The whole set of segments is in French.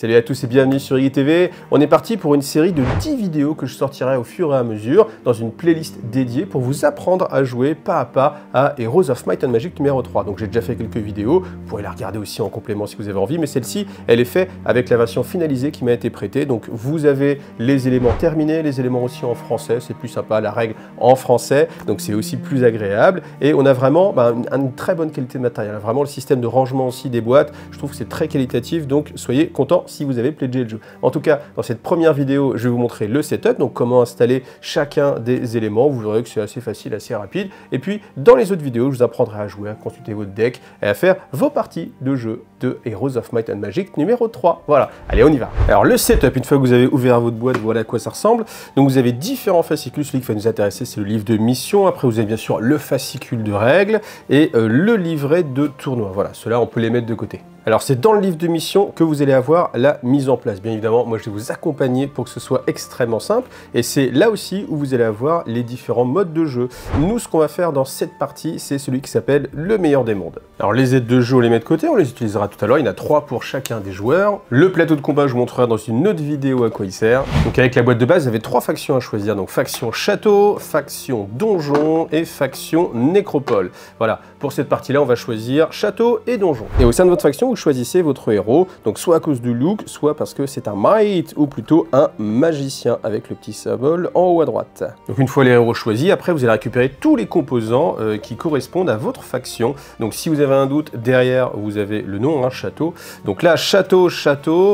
Salut à tous et bienvenue sur IGTV. On est parti pour une série de 10 vidéos que je sortirai au fur et à mesure dans une playlist dédiée pour vous apprendre à jouer pas à pas à Heroes of Might and Magic numéro 3. Donc j'ai déjà fait quelques vidéos, vous pourrez la regarder aussi en complément si vous avez envie, mais celle-ci, elle est faite avec la version finalisée qui m'a été prêtée. Donc vous avez les éléments terminés, les éléments aussi en français, c'est plus sympa, la règle en français, donc c'est aussi plus agréable. Et on a vraiment une très bonne qualité de matériel, vraiment le système de rangement aussi des boîtes, je trouve que c'est très qualitatif, donc soyez contents si vous avez pledgé le jeu. En tout cas, dans cette première vidéo, je vais vous montrer le setup, donc comment installer chacun des éléments. Vous verrez que c'est assez facile, assez rapide. Et puis, dans les autres vidéos, je vous apprendrai à jouer, à consulter votre deck et à faire vos parties de jeu de Heroes of Might and Magic numéro 3. Voilà, allez, on y va. Alors, le setup, une fois que vous avez ouvert votre boîte, voilà à quoi ça ressemble. Donc, vous avez différents fascicules. Celui qui va nous intéresser, c'est le livre de mission. Après, vous avez bien sûr le fascicule de règles et le livret de tournoi. Voilà, ceux-là, on peut les mettre de côté. Alors c'est dans le livre de mission que vous allez avoir la mise en place. Bien évidemment, moi je vais vous accompagner pour que ce soit extrêmement simple. Et c'est là aussi où vous allez avoir les différents modes de jeu. Nous, ce qu'on va faire dans cette partie, c'est celui qui s'appelle le meilleur des mondes. Alors les aides de jeu, on les met de côté, on les utilisera tout à l'heure. Il y en a 3 pour chacun des joueurs. Le plateau de combat, je vous montrerai dans une autre vidéo à quoi il sert. Donc avec la boîte de base, vous avez 3 factions à choisir. Donc faction château, faction donjon et faction nécropole. Voilà, pour cette partie-là, on va choisir château et donjon. Et au sein de votre faction, vous choisissez votre héros, donc soit à cause du look, soit parce que c'est un Might, ou plutôt un magicien, avec le petit symbole en haut à droite. Donc une fois les héros choisis, après vous allez récupérer tous les composants qui correspondent à votre faction. Donc si vous avez un doute, derrière vous avez le nom, hein, château. Donc là, château,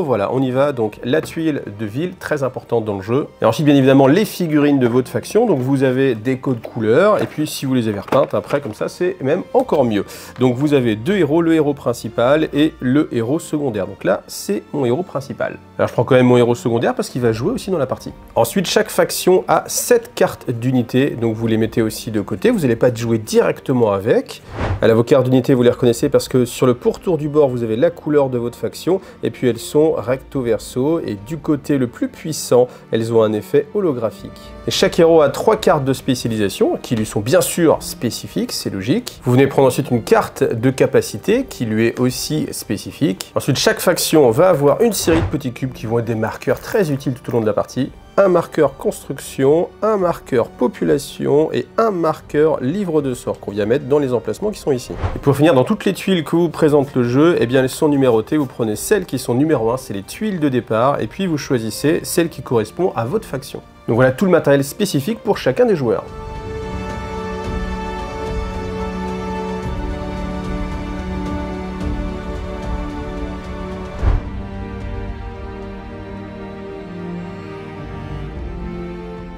voilà, on y va. Donc la tuile de ville, très importante dans le jeu. Et ensuite, bien évidemment, les figurines de votre faction. Donc vous avez des codes couleurs, et puis si vous les avez repeintes, après, comme ça, c'est même encore mieux. Donc vous avez 2 héros, le héros principal et le héros secondaire. Donc là, c'est mon héros principal. Alors je prends quand même mon héros secondaire parce qu'il va jouer aussi dans la partie. Ensuite, chaque faction a 7 cartes d'unité, donc vous les mettez aussi de côté. Vous n'allez pas jouer directement avec. Alors, vos cartes d'unité, vous les reconnaissez parce que sur le pourtour du bord, vous avez la couleur de votre faction et puis elles sont recto verso et du côté le plus puissant, elles ont un effet holographique. Et chaque héros a 3 cartes de spécialisation qui lui sont bien sûr spécifiques, c'est logique. Vous venez prendre ensuite une carte de capacité qui lui est aussi spécifique. Ensuite, chaque faction va avoir une série de petits cubes qui vont être des marqueurs très utiles tout au long de la partie. Un marqueur construction, un marqueur population et un marqueur livre de sorts qu'on vient mettre dans les emplacements qui sont ici. Et pour finir, dans toutes les tuiles que vous présente le jeu, eh bien elles sont numérotées. Vous prenez celles qui sont numéro 1, c'est les tuiles de départ, et puis vous choisissez celle qui correspond à votre faction. Donc voilà tout le matériel spécifique pour chacun des joueurs.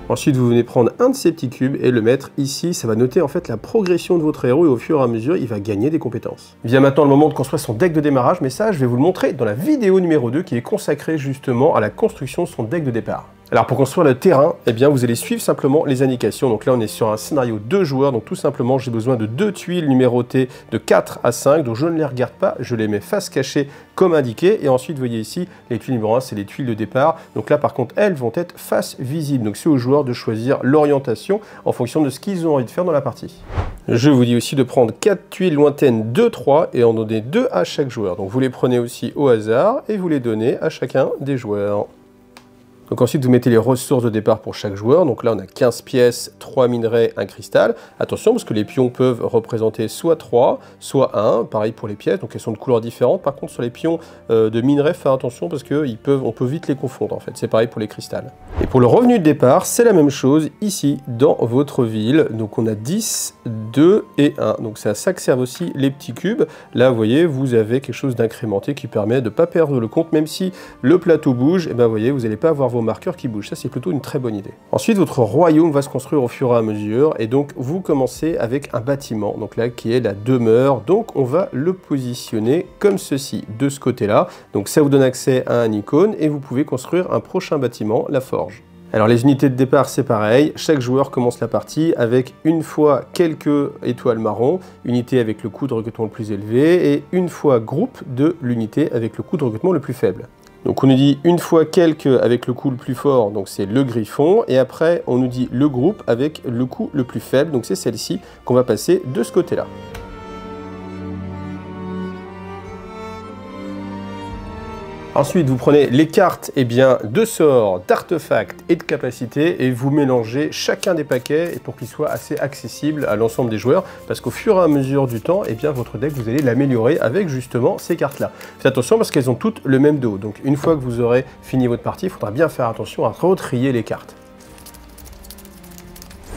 Ensuite, vous venez prendre un de ces petits cubes et le mettre ici. Ça va noter en fait la progression de votre héros et au fur et à mesure, il va gagner des compétences. Vient maintenant le moment de construire son deck de démarrage, mais ça, je vais vous le montrer dans la vidéo numéro 2 qui est consacrée justement à la construction de son deck de départ. Alors pour construire le terrain, eh bien vous allez suivre simplement les indications. Donc là on est sur un scénario 2 joueurs, donc tout simplement j'ai besoin de 2 tuiles numérotées de 4 à 5, donc je ne les regarde pas, je les mets face cachée comme indiqué. Et ensuite vous voyez ici, les tuiles numéro 1 c'est les tuiles de départ, donc là par contre elles vont être face visible. Donc c'est aux joueurs de choisir l'orientation en fonction de ce qu'ils ont envie de faire dans la partie. Je vous dis aussi de prendre 4 tuiles lointaines de 3 et en donner 2 à chaque joueur. Donc vous les prenez aussi au hasard et vous les donnez à chacun des joueurs. Donc ensuite, vous mettez les ressources de départ pour chaque joueur. Donc là, on a 15 pièces, 3 minerais, 1 cristal. Attention, parce que les pions peuvent représenter soit 3, soit 1. Pareil pour les pièces, donc elles sont de couleurs différentes. Par contre, sur les pions de minerais, faites attention parce qu'on peut vite les confondre, en fait. C'est pareil pour les cristals. Et pour le revenu de départ, c'est la même chose ici, dans votre ville. Donc on a 10, 2 et 1. Donc c'est à ça que servent aussi les petits cubes. Là, vous voyez, vous avez quelque chose d'incrémenté qui permet de ne pas perdre le compte. Même si le plateau bouge, et ben, vous voyez, vous n'allez pas avoir vos marqueurs qui bougent. Ça, c'est plutôt une très bonne idée. Ensuite, votre royaume va se construire au fur et à mesure. Et donc, vous commencez avec un bâtiment. Donc là, qui est la demeure. Donc, on va le positionner comme ceci, de ce côté-là. Donc, ça vous donne accès à un icône et vous pouvez construire un prochain bâtiment, la forge. Alors les unités de départ, c'est pareil. Chaque joueur commence la partie avec une fois quelques étoiles marron, unité avec le coût de recrutement le plus élevé, et une fois groupe de l'unité avec le coût de recrutement le plus faible. Donc on nous dit une fois quelques avec le coût le plus fort, donc c'est le griffon, et après on nous dit le groupe avec le coût le plus faible, donc c'est celle-ci qu'on va passer de ce côté-là. Ensuite, vous prenez les cartes de sorts, d'artefacts et de capacités et vous mélangez chacun des paquets pour qu'ils soient assez accessibles à l'ensemble des joueurs parce qu'au fur et à mesure du temps, votre deck, vous allez l'améliorer avec justement ces cartes-là. Faites attention parce qu'elles ont toutes le même dos. Donc une fois que vous aurez fini votre partie, il faudra bien faire attention à retrier les cartes.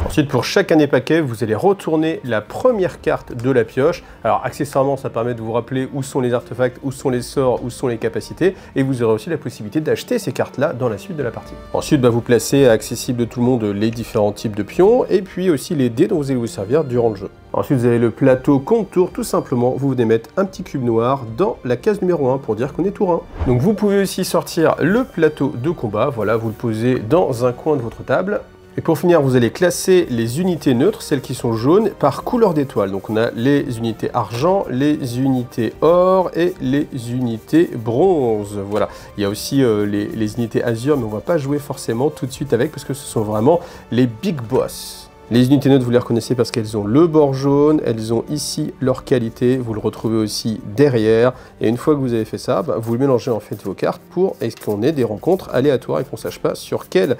Ensuite, pour chacun des paquets, vous allez retourner la première carte de la pioche. Alors, accessoirement, ça permet de vous rappeler où sont les artefacts, où sont les sorts, où sont les capacités. Et vous aurez aussi la possibilité d'acheter ces cartes-là dans la suite de la partie. Ensuite, vous placez accessible de tout le monde les différents types de pions et puis aussi les dés dont vous allez vous servir durant le jeu. Ensuite, vous avez le plateau contour. Tout simplement, vous venez mettre un petit cube noir dans la case numéro 1 pour dire qu'on est tour 1. Donc, vous pouvez aussi sortir le plateau de combat. Voilà, vous le posez dans un coin de votre table. Et pour finir, vous allez classer les unités neutres, celles qui sont jaunes, par couleur d'étoile. Donc on a les unités argent, les unités or et les unités bronze. Voilà. Il y a aussi les unités azur, mais on ne va pas jouer forcément tout de suite avec parce que ce sont vraiment les big boss. Les unités neutres, vous les reconnaissez parce qu'elles ont le bord jaune, elles ont ici leur qualité, vous le retrouvez aussi derrière. Et une fois que vous avez fait ça, vous mélangez en fait vos cartes pour qu'on ait des rencontres aléatoires et qu'on ne sache pas sur quel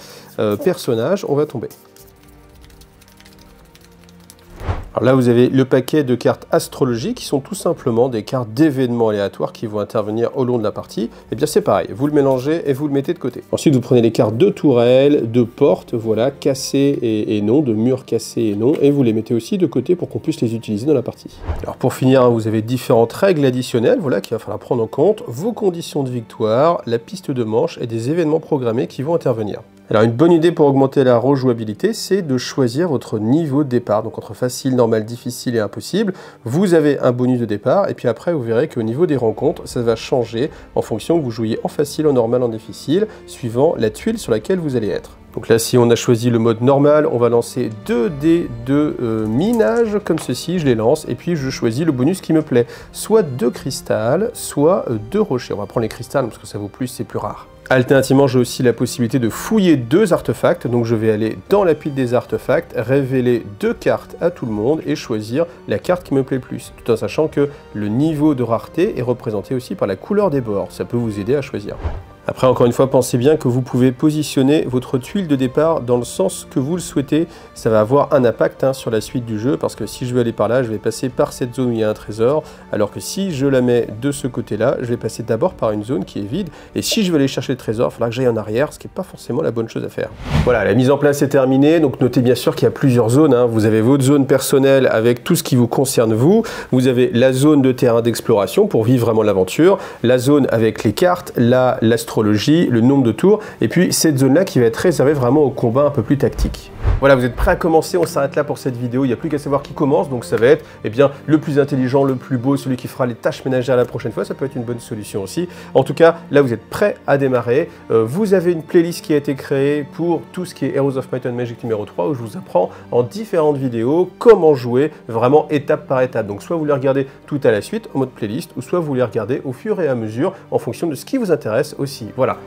personnage on va tomber. Alors là, vous avez le paquet de cartes astrologiques qui sont tout simplement des cartes d'événements aléatoires qui vont intervenir au long de la partie. Et bien c'est pareil, vous le mélangez et vous le mettez de côté. Ensuite, vous prenez les cartes de tourelles, de portes, voilà, cassées et non, de murs cassés et non, et vous les mettez aussi de côté pour qu'on puisse les utiliser dans la partie. Alors pour finir, vous avez différentes règles additionnelles, voilà, qu'il va falloir prendre en compte, vos conditions de victoire, la piste de manche et des événements programmés qui vont intervenir. Alors une bonne idée pour augmenter la rejouabilité, c'est de choisir votre niveau de départ. Donc entre facile, normal, difficile et impossible, vous avez un bonus de départ et puis après vous verrez qu'au niveau des rencontres, ça va changer en fonction que vous jouiez en facile, en normal, en difficile, suivant la tuile sur laquelle vous allez être. Donc là, si on a choisi le mode normal, on va lancer 2 dés de minage, comme ceci, je les lance, et puis je choisis le bonus qui me plaît. Soit 2 cristal, soit 2 rochers. On va prendre les cristals parce que ça vaut plus, c'est plus rare. Alternativement, j'ai aussi la possibilité de fouiller 2 artefacts, donc je vais aller dans la pile des artefacts, révéler 2 cartes à tout le monde et choisir la carte qui me plaît le plus, tout en sachant que le niveau de rareté est représenté aussi par la couleur des bords, ça peut vous aider à choisir. Après, encore une fois, pensez bien que vous pouvez positionner votre tuile de départ dans le sens que vous le souhaitez. Ça va avoir un impact sur la suite du jeu, parce que si je veux aller par là, je vais passer par cette zone où il y a un trésor, alors que si je la mets de ce côté-là, je vais passer d'abord par une zone qui est vide, et si je veux aller chercher le trésor, il faudra que j'aille en arrière, ce qui n'est pas forcément la bonne chose à faire. Voilà, la mise en place est terminée, donc notez bien sûr qu'il y a plusieurs zones. Vous avez votre zone personnelle avec tout ce qui vous concerne vous, vous avez la zone de terrain d'exploration pour vivre vraiment l'aventure, la zone avec les cartes, l'astrologie, le nombre de tours, et puis cette zone-là qui va être réservée vraiment au combat un peu plus tactique. Voilà, vous êtes prêts à commencer, on s'arrête là pour cette vidéo, il n'y a plus qu'à savoir qui commence, donc ça va être le plus intelligent, le plus beau, celui qui fera les tâches ménagères la prochaine fois, ça peut être une bonne solution aussi. En tout cas, là vous êtes prêts à démarrer, vous avez une playlist qui a été créée pour tout ce qui est Heroes of Might and Magic numéro 3, où je vous apprends en différentes vidéos comment jouer vraiment étape par étape. Donc soit vous les regardez tout à la suite en mode playlist, ou soit vous les regardez au fur et à mesure en fonction de ce qui vous intéresse aussi. Voilà.